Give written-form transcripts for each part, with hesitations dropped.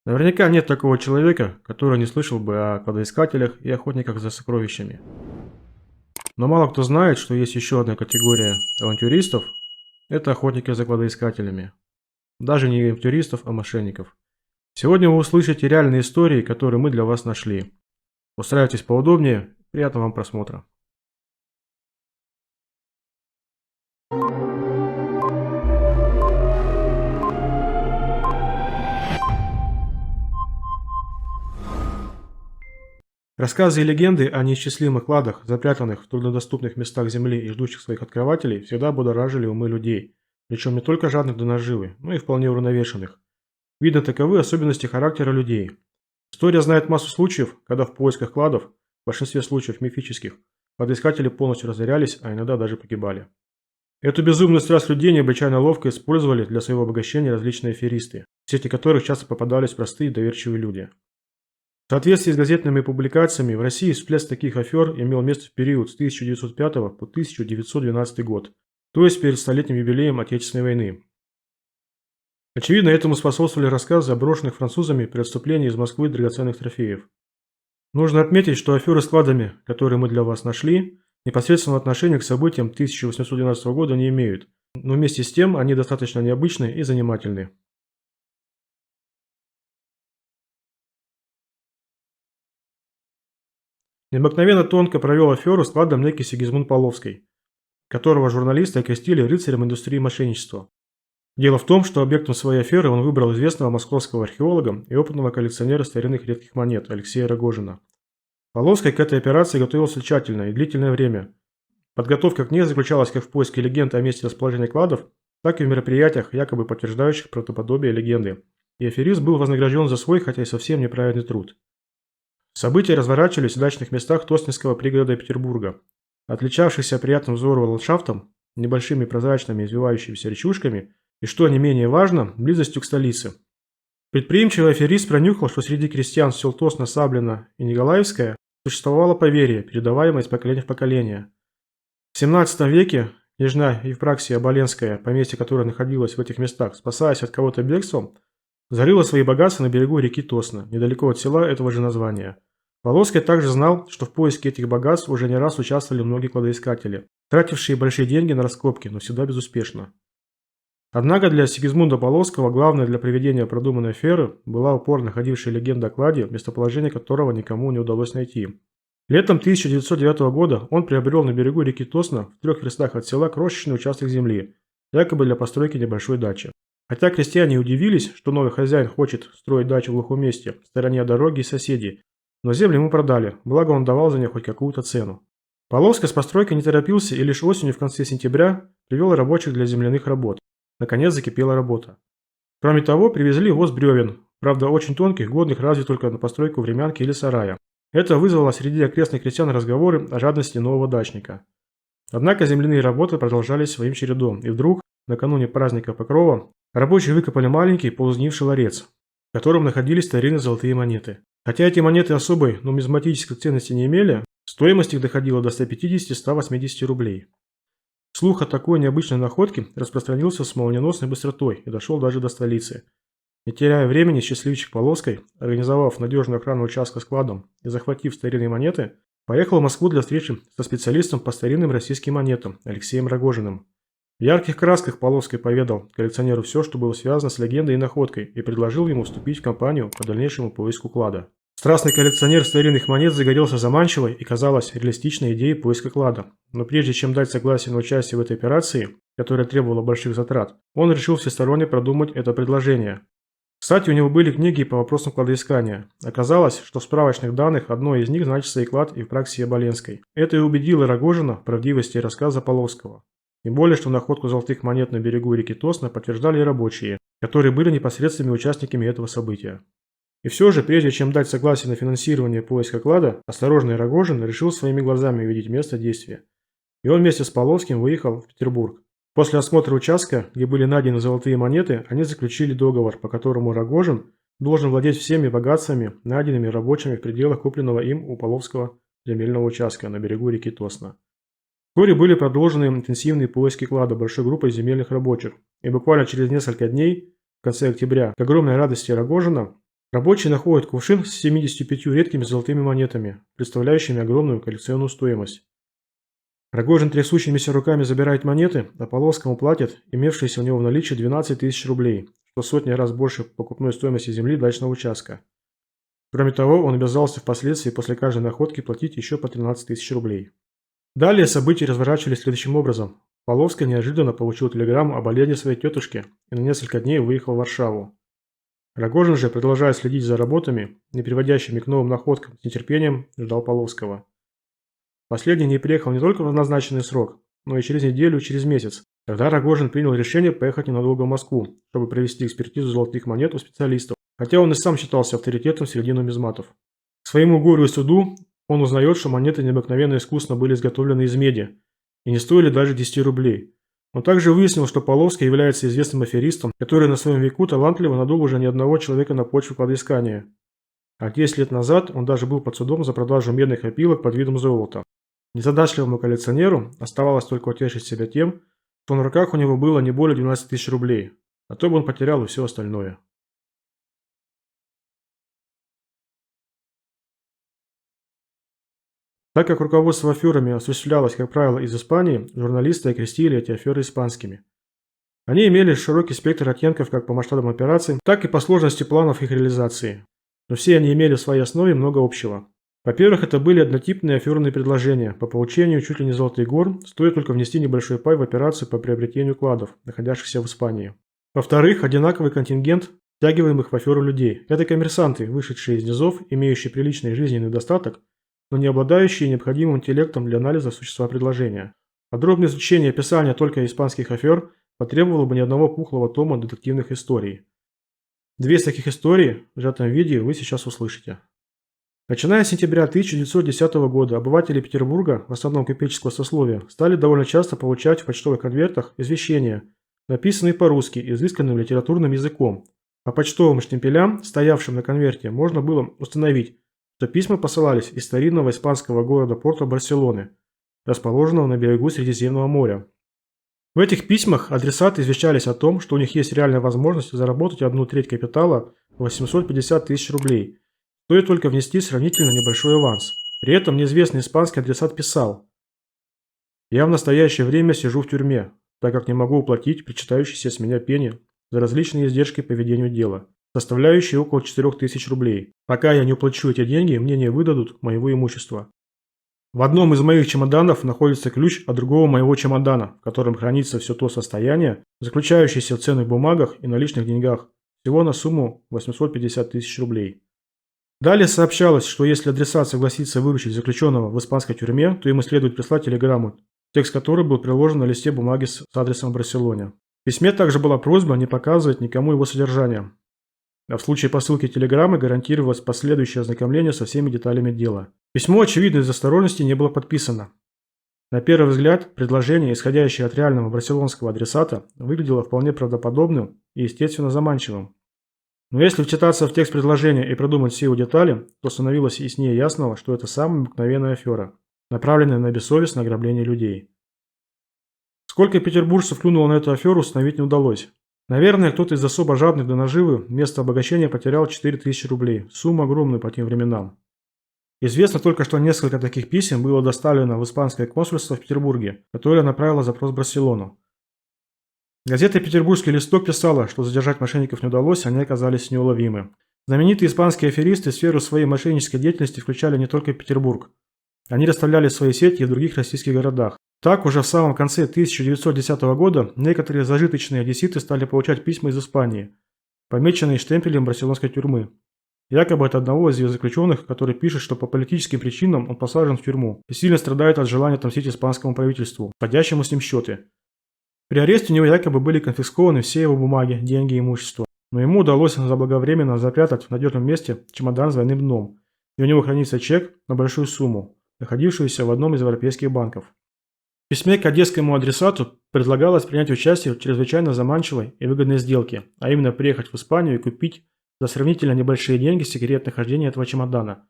Наверняка нет такого человека, который не слышал бы о кладоискателях и охотниках за сокровищами. Но мало кто знает, что есть еще одна категория авантюристов – это охотники за кладоискателями. Даже не авантюристов, а мошенников. Сегодня вы услышите реальные истории, которые мы для вас нашли. Устраивайтесь поудобнее, приятного вам просмотра. Рассказы и легенды о неисчислимых кладах, запрятанных в труднодоступных местах Земли и ждущих своих открывателей, всегда будоражили умы людей. Причем не только жадных до наживы, но и вполне уравновешенных. Видно таковы особенности характера людей. История знает массу случаев, когда в поисках кладов, в большинстве случаев мифических, кладоискатели полностью разорялись, а иногда даже погибали. Эту безумную страсть людей необычайно ловко использовали для своего обогащения различные аферисты, в сети которых часто попадались простые доверчивые люди. В соответствии с газетными публикациями, в России всплеск таких афер имел место в период с 1905 по 1912 год, то есть перед столетним юбилеем Отечественной войны. Очевидно, этому способствовали рассказы о брошенных французами при отступлении из Москвы драгоценных трофеев. Нужно отметить, что аферы с кладами, которые мы для вас нашли, непосредственного отношения к событиям 1812 года не имеют, но вместе с тем они достаточно необычны и занимательны. Необыкновенно тонко провел аферу с кладом некий Сигизмунд Половский, которого журналисты окрестили рыцарем индустрии мошенничества. Дело в том, что объектом своей аферы он выбрал известного московского археолога и опытного коллекционера старинных редких монет Алексея Рогожина. Половский к этой операции готовился тщательно и длительное время. Подготовка к ней заключалась как в поиске легенд о месте расположения кладов, так и в мероприятиях, якобы подтверждающих правдоподобие легенды. И аферист был вознагражден за свой, хотя и совсем неправильный труд. События разворачивались в дачных местах Тоснинского пригорода Петербурга, отличавшихся приятным взору ландшафтом, небольшими прозрачными извивающимися речушками и, что не менее важно, близостью к столице. Предприимчивый аферист пронюхал, что среди крестьян сел Тосно, Саблино и Николаевское существовало поверье, передаваемое из поколения в поколение. В XVII веке княжна Евпраксия Оболенская, поместье которой находилось в этих местах, спасаясь от кого-то бегством, зарыла свои богатства на берегу реки Тосно, недалеко от села этого же названия. Половский также знал, что в поиске этих богатств уже не раз участвовали многие кладоискатели, тратившие большие деньги на раскопки, но всегда безуспешно. Однако для Сигизмунда Половского главное для проведения продуманной аферы была упорно ходившая легенда о кладе, местоположение которого никому не удалось найти. Летом 1909 года он приобрел на берегу реки Тосно в 3 верстах от села крошечный участок земли, якобы для постройки небольшой дачи. Хотя крестьяне удивились, что новый хозяин хочет строить дачу в глухом месте, в стороне от дороги и соседей, но землю ему продали, благо он давал за нее хоть какую-то цену. Половский с постройкой не торопился и лишь осенью в конце сентября привел рабочих для земляных работ. Наконец закипела работа. Кроме того, привезли воз бревен, правда очень тонких, годных разве только на постройку времянки или сарая. Это вызвало среди окрестных крестьян разговоры о жадности нового дачника. Однако земляные работы продолжались своим чередом, и вдруг, накануне праздника Покрова, рабочие выкопали маленький полугнивший ларец, в котором находились старинные золотые монеты. Хотя эти монеты особой нумизматической ценности не имели, стоимость их доходила до 150-180 рублей. Слух о такой необычной находке распространился с молниеносной быстротой и дошел даже до столицы. Не теряя времени, счастливчик Половской, организовав надежную охрану участка складом и захватив старинные монеты, поехал в Москву для встречи со специалистом по старинным российским монетам Алексеем Рогожиным. В ярких красках Половский поведал коллекционеру все, что было связано с легендой и находкой, и предложил ему вступить в кампанию по дальнейшему поиску клада. Страстный коллекционер старинных монет загорелся заманчивой и, казалось, реалистичной идеей поиска клада. Но прежде чем дать согласие на участие в этой операции, которая требовала больших затрат, он решил всесторонне продумать это предложение. Кстати, у него были книги по вопросам кладоискания. Оказалось, что в справочных данных одной из них значится и клад Евпраксии Оболенской. Это и убедило Рогожина в правдивости рассказа Половского. Тем более, что находку золотых монет на берегу реки Тосно подтверждали и рабочие, которые были непосредственными участниками этого события. И все же, прежде чем дать согласие на финансирование поиска клада, осторожный Рогожин решил своими глазами увидеть место действия. И он вместе с Половским выехал в Петербург. После осмотра участка, где были найдены золотые монеты, они заключили договор, по которому Рогожин должен владеть всеми богатствами, найденными рабочими в пределах купленного им у Половского земельного участка на берегу реки Тосно. Вскоре были продолжены интенсивные поиски клада большой группой земельных рабочих, и буквально через несколько дней, в конце октября, к огромной радости Рогожина, Рабочие находят кувшин с 75 редкими золотыми монетами, представляющими огромную коллекционную стоимость. Рогожин трясущимися руками забирает монеты, а Половскому платит имевшиеся у него в наличии 12 тысяч рублей, что сотни раз больше покупной стоимости земли дачного участка. Кроме того, он обязался впоследствии после каждой находки платить еще по 13 тысяч рублей. Далее события разворачивались следующим образом. Половский неожиданно получил телеграмму о болезни своей тетушки и на несколько дней выехал в Варшаву. Рогожин же, продолжая следить за работами, не приводящими к новым находкам, с нетерпением ждал Половского. Последний не приехал не только в назначенный срок, но и через неделю и через месяц. Тогда Рогожин принял решение поехать ненадолго в Москву, чтобы провести экспертизу золотых монет у специалистов, хотя он и сам считался авторитетом среди нумизматов. К своему горю и суду он узнает, что монеты необыкновенно искусно были изготовлены из меди и не стоили даже 10 рублей. Он также выяснил, что Половский является известным аферистом, который на своем веку талантливо надул уже ни одного человека на почву кладоискания. А 10 лет назад он даже был под судом за продажу медных опилок под видом золота. Незадачливому коллекционеру оставалось только утешить себя тем, что на руках у него было не более 12 тысяч рублей, а то бы он потерял и все остальное. Так как руководство аферами осуществлялось, как правило, из Испании, журналисты окрестили эти аферы испанскими. Они имели широкий спектр оттенков как по масштабам операций, так и по сложности планов их реализации. Но все они имели в своей основе много общего. Во-первых, это были однотипные аферные предложения. По получению чуть ли не золотых гор стоит только внести небольшой пай в операцию по приобретению кладов, находящихся в Испании. Во-вторых, одинаковый контингент втягиваемых в аферу людей. Это коммерсанты, вышедшие из низов, имеющие приличный жизненный достаток, но не обладающие необходимым интеллектом для анализа существа предложения. Подробное изучение и описание только испанских афер потребовало бы ни одного пухлого тома детективных историй. Две из таких историй в сжатом виде вы сейчас услышите. Начиная с сентября 1910 года обыватели Петербурга, в основном купеческого сословия, стали довольно часто получать в почтовых конвертах извещения, написанные по-русски изысканным литературным языком. По почтовым штемпелям, стоявшим на конверте, можно было установить, что письма посылались из старинного испанского города Порто Барселоны, расположенного на берегу Средиземного моря. В этих письмах адресаты извещались о том, что у них есть реальная возможность заработать 1/3 капитала в 850 тысяч рублей. Стоит только внести сравнительно небольшой аванс. При этом неизвестный испанский адресат писал: «Я в настоящее время сижу в тюрьме, так как не могу уплатить причитающиеся с меня пени за различные издержки по ведению дела, составляющие около 4000 рублей. Пока я не уплачу эти деньги, мне не выдадут моего имущества. В одном из моих чемоданов находится ключ от другого моего чемодана, в котором хранится все то состояние, заключающееся в ценных бумагах и наличных деньгах, всего на сумму 850 тысяч рублей». Далее сообщалось, что если адресат согласится выручить заключенного в испанской тюрьме, то ему следует прислать телеграмму, текст которой был приложен на листе бумаги с адресом в Барселоне. В письме также была просьба не показывать никому его содержание, а в случае посылки телеграммы гарантировалось последующее ознакомление со всеми деталями дела. Письмо, очевидно, из осторожности не было подписано. На первый взгляд, предложение, исходящее от реального барселонского адресата, выглядело вполне правдоподобным и естественно заманчивым. Но если вчитаться в текст предложения и продумать все его детали, то становилось яснее ясного, что это самая обыкновенная афера, направленная на бессовестное ограбление людей. Сколько петербуржцев клюнуло на эту аферу, установить не удалось. Наверное, кто-то из особо жадных до наживы вместо обогащения потерял 4000 рублей, сумма огромная по тем временам. Известно только, что несколько таких писем было доставлено в испанское консульство в Петербурге, которое направило запрос в Барселону. Газета «Петербургский листок» писала, что задержать мошенников не удалось, они оказались неуловимы. Знаменитые испанские аферисты в сферу своей мошеннической деятельности включали не только Петербург. Они расставляли свои сети и в других российских городах. Так, уже в самом конце 1910 года некоторые зажиточные одесситы стали получать письма из Испании, помеченные штемпелем барселонской тюрьмы. Якобы от одного из ее заключенных, который пишет, что по политическим причинам он посажен в тюрьму и сильно страдает от желания отомстить испанскому правительству, сводящему с ним счеты. При аресте у него якобы были конфискованы все его бумаги, деньги и имущество, но ему удалось заблаговременно запрятать в надежном месте чемодан с двойным дном, и у него хранится чек на большую сумму, находившуюся в одном из европейских банков. В письме к одесскому адресату предлагалось принять участие в чрезвычайно заманчивой и выгодной сделке, а именно приехать в Испанию и купить за сравнительно небольшие деньги секрет нахождения этого чемодана,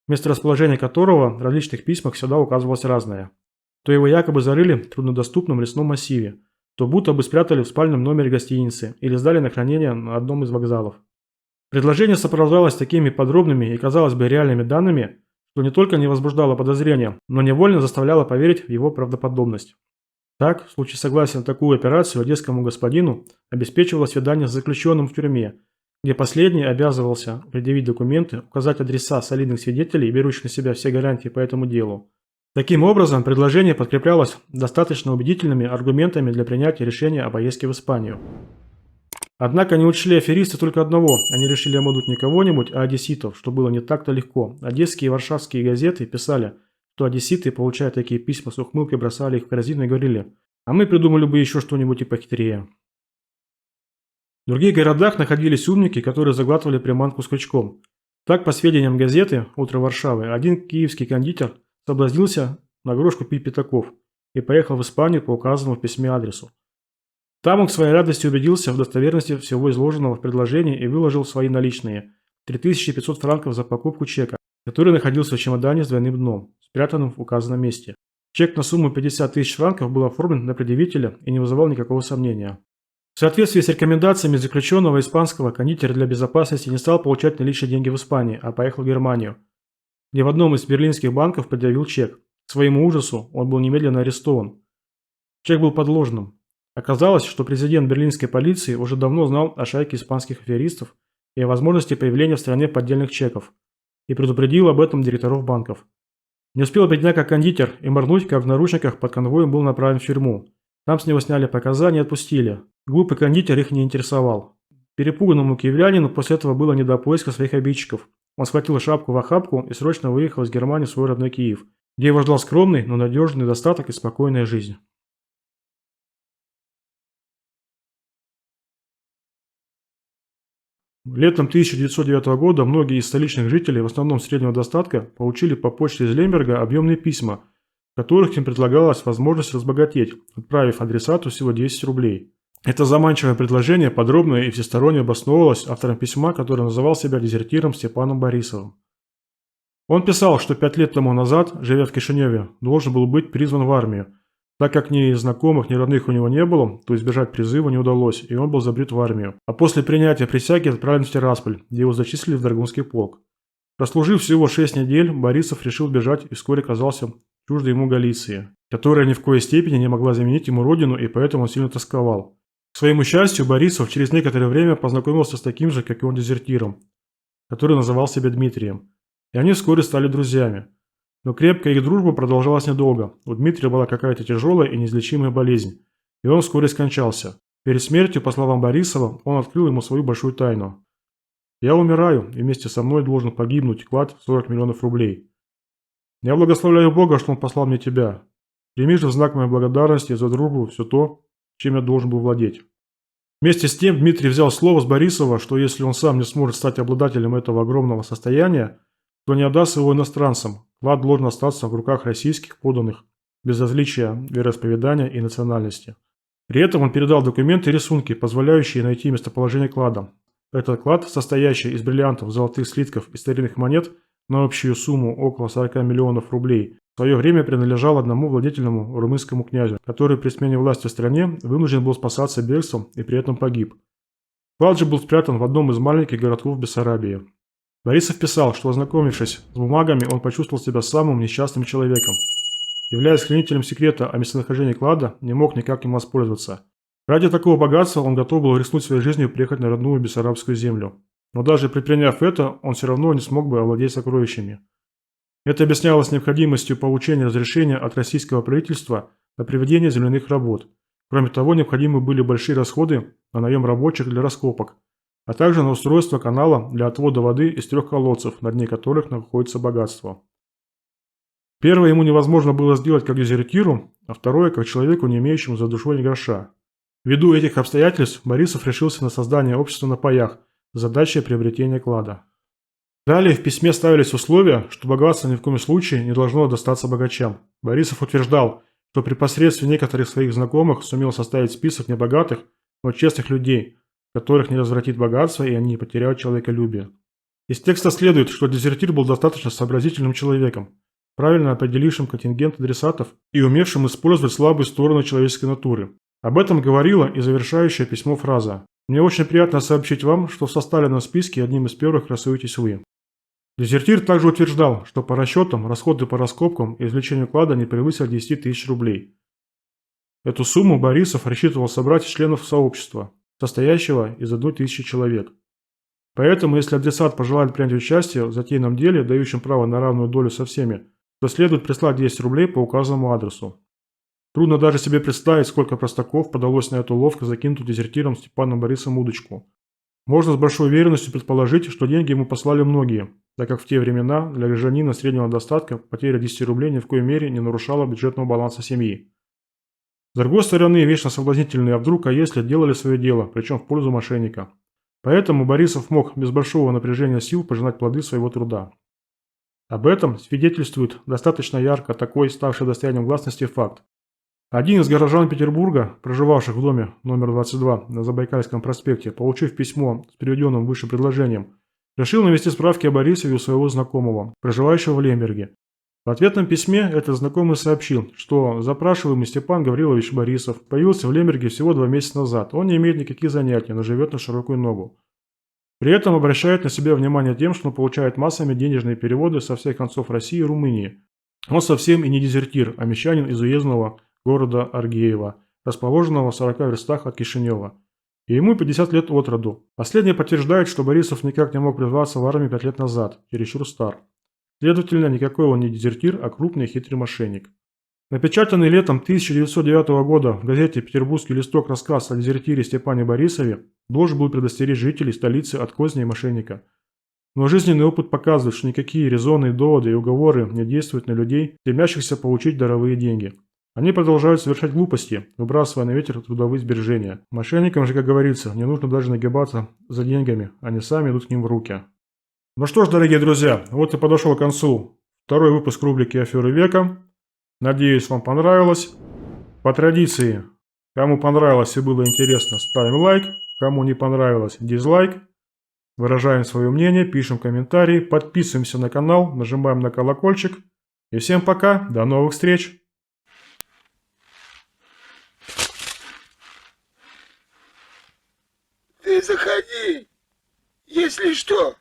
место расположения которого в различных письмах всегда указывалось разное. То его якобы зарыли в труднодоступном лесном массиве, то будто бы спрятали в спальном номере гостиницы или сдали на хранение на одном из вокзалов. Предложение сопровождалось такими подробными и, казалось бы, реальными данными, что не только не возбуждало подозрения, но невольно заставляло поверить в его правдоподобность. Так, в случае согласия на такую операцию одесскому господину обеспечивалось свидание с заключенным в тюрьме, где последний обязывался предъявить документы, указать адреса солидных свидетелей, берущих на себя все гарантии по этому делу. Таким образом, предложение подкреплялось достаточно убедительными аргументами для принятия решения о поездке в Испанию. Однако не учли аферисты только одного. Они решили обмануть не кого-нибудь, а одесситов, что было не так-то легко. Одесские и варшавские газеты писали, что одесситы, получая такие письма с ухмылкой, бросали их в корзину и говорили: «А мы придумали бы еще что-нибудь и похитрее». В других городах находились умники, которые заглатывали приманку с крючком. Так, по сведениям газеты «Утро Варшавы», один киевский кондитер соблазнился на грош купить пятаков и поехал в Испанию по указанному в письме адресу. Там он к своей радости убедился в достоверности всего изложенного в предложении и выложил свои наличные – 3500 франков за покупку чека, который находился в чемодане с двойным дном, спрятанным в указанном месте. Чек на сумму 50 тысяч франков был оформлен на предъявителя и не вызывал никакого сомнения. В соответствии с рекомендациями заключенного испанского, кондитер для безопасности не стал получать наличные деньги в Испании, а поехал в Германию, где в одном из берлинских банков предъявил чек. К своему ужасу он был немедленно арестован. Чек был подложным. Оказалось, что президент берлинской полиции уже давно знал о шайке испанских аферистов и о возможности появления в стране поддельных чеков и предупредил об этом директоров банков. Не успел бедняга-кондитер и моргнуть, как в наручниках под конвоем был направлен в тюрьму. Там с него сняли показания и отпустили. Глупый кондитер их не интересовал. Перепуганному киевлянину после этого было не до поиска своих обидчиков. Он схватил шапку в охапку и срочно выехал из Германии в свой родной Киев, где его ждал скромный, но надежный достаток и спокойная жизнь. Летом 1909 года многие из столичных жителей, в основном среднего достатка, получили по почте из Лемберга объемные письма, в которых им предлагалась возможность разбогатеть, отправив адресату всего 10 рублей. Это заманчивое предложение подробно и всесторонне обосновывалось автором письма, который называл себя дезертиром Степаном Борисовым. Он писал, что 5 лет тому назад, живя в Кишиневе, должен был быть призван в армию. Так как ни знакомых, ни родных у него не было, то избежать призыва не удалось, и он был забрит в армию. А после принятия присяги отправлен в Тирасполь, где его зачислили в Драгунский полк. Прослужив всего 6 недель, Борисов решил бежать и вскоре оказался чуждой ему Галиции, которая ни в коей степени не могла заменить ему родину, и поэтому он сильно тосковал. К своему счастью, Борисов через некоторое время познакомился с таким же, как и он, дезертиром, который называл себя Дмитрием, и они вскоре стали друзьями. Но крепкая их дружба продолжалась недолго. У Дмитрия была какая-то тяжелая и неизлечимая болезнь, и он вскоре скончался. Перед смертью, по словам Борисова, он открыл ему свою большую тайну. «Я умираю, и вместе со мной должен погибнуть клад в 40 миллионов рублей. Я благословляю Бога, что он послал мне тебя. Прими же в знак моей благодарности за дружбу все то, чем я должен был владеть». Вместе с тем Дмитрий взял слово с Борисова, что если он сам не сможет стать обладателем этого огромного состояния, то не отдаст его иностранцам. Клад должен остаться в руках российских подданных, без различия вероисповедания и национальности. При этом он передал документы и рисунки, позволяющие найти местоположение клада. Этот клад, состоящий из бриллиантов, золотых слитков и старинных монет на общую сумму около 40 миллионов рублей, в свое время принадлежал одному владетельному румынскому князю, который при смене власти в стране вынужден был спасаться бегством и при этом погиб. Клад же был спрятан в одном из маленьких городков Бессарабии. Борисов писал, что, ознакомившись с бумагами, он почувствовал себя самым несчастным человеком. Являясь хранителем секрета о местонахождении клада, не мог никак им воспользоваться. Ради такого богатства он готов был рискнуть своей жизнью и приехать на родную Бессарабскую землю. Но даже предприняв это, он все равно не смог бы овладеть сокровищами. Это объяснялось необходимостью получения разрешения от российского правительства на проведение земляных работ. Кроме того, необходимы были большие расходы на наем рабочих для раскопок, а также на устройство канала для отвода воды из 3 колодцев, на дне которых находится богатство. Первое ему невозможно было сделать как дезертиру, а второе как человеку, не имеющему за душой ни гроша. Ввиду этих обстоятельств Борисов решился на создание общества на паях с задачей приобретения клада. Далее в письме ставились условия, что богатство ни в коем случае не должно достаться богачам. Борисов утверждал, что при посредстве некоторых своих знакомых сумел составить список небогатых, но честных людей, которых не развратит богатство и они не потеряют человеколюбие. Из текста следует, что дезертир был достаточно сообразительным человеком, правильно определившим контингент адресатов и умевшим использовать слабые стороны человеческой натуры. Об этом говорила и завершающее письмо фраза: Мне очень приятно сообщить вам, что в составленном списке одним из первых красуетесь вы. Дезертир также утверждал, что по расчетам расходы по раскопкам и извлечению клада не превысили 10 тысяч рублей. Эту сумму Борисов рассчитывал собрать из членов сообщества, состоящего из 1000 человек. Поэтому, если адресат пожелает принять участие в затеянном деле, дающем право на равную долю со всеми, то следует прислать 10 рублей по указанному адресу. Трудно даже себе представить, сколько простаков подалось на эту ловко закинутую дезертиром Степаном Борисом удочку. Можно с большой уверенностью предположить, что деньги ему послали многие, так как в те времена для гражданина среднего достатка потеря 10 рублей ни в коей мере не нарушала бюджетного баланса семьи. С другой стороны, вечно соблазнительные «а вдруг, а если» делали свое дело, причем в пользу мошенника. Поэтому Борисов мог без большого напряжения сил пожинать плоды своего труда. Об этом свидетельствует достаточно ярко такой, ставший достоянием гласности, факт. Один из горожан Петербурга, проживавших в доме номер 22 на Забайкальском проспекте, получив письмо с приведенным выше предложением, решил навести справки о Борисове у своего знакомого, проживающего в Лемберге. В ответном письме этот знакомый сообщил, что запрашиваемый Степан Гаврилович Борисов появился в Лемберге всего 2 месяца назад. Он не имеет никаких занятий, но живет на широкую ногу. При этом обращает на себя внимание тем, что он получает массами денежные переводы со всех концов России и Румынии. Он совсем и не дезертир, а мещанин из уездного города Аргеева, расположенного в 40 верстах от Кишинева. И ему 50 лет от роду. Последнее подтверждает, что Борисов никак не мог призваться в армию 5 лет назад, чересчур стар. Следовательно, никакой он не дезертир, а крупный хитрый мошенник. Напечатанный летом 1909 года в газете «Петербургский листок» рассказ о дезертире Степане Борисове должен был предостеречь жителей столицы от козней мошенника. Но жизненный опыт показывает, что никакие резонные доводы и уговоры не действуют на людей, стремящихся получить даровые деньги. Они продолжают совершать глупости, выбрасывая на ветер трудовые сбережения. Мошенникам же, как говорится, не нужно даже нагибаться за деньгами, они сами идут к ним в руки. Ну что ж, дорогие друзья, вот и подошел к концу второй выпуск рубрики «Аферы века». Надеюсь, вам понравилось. По традиции, кому понравилось и было интересно, ставим лайк. Кому не понравилось, дизлайк. Выражаем свое мнение, пишем комментарии, подписываемся на канал, нажимаем на колокольчик. И всем пока, до новых встреч! Ты заходи, если что.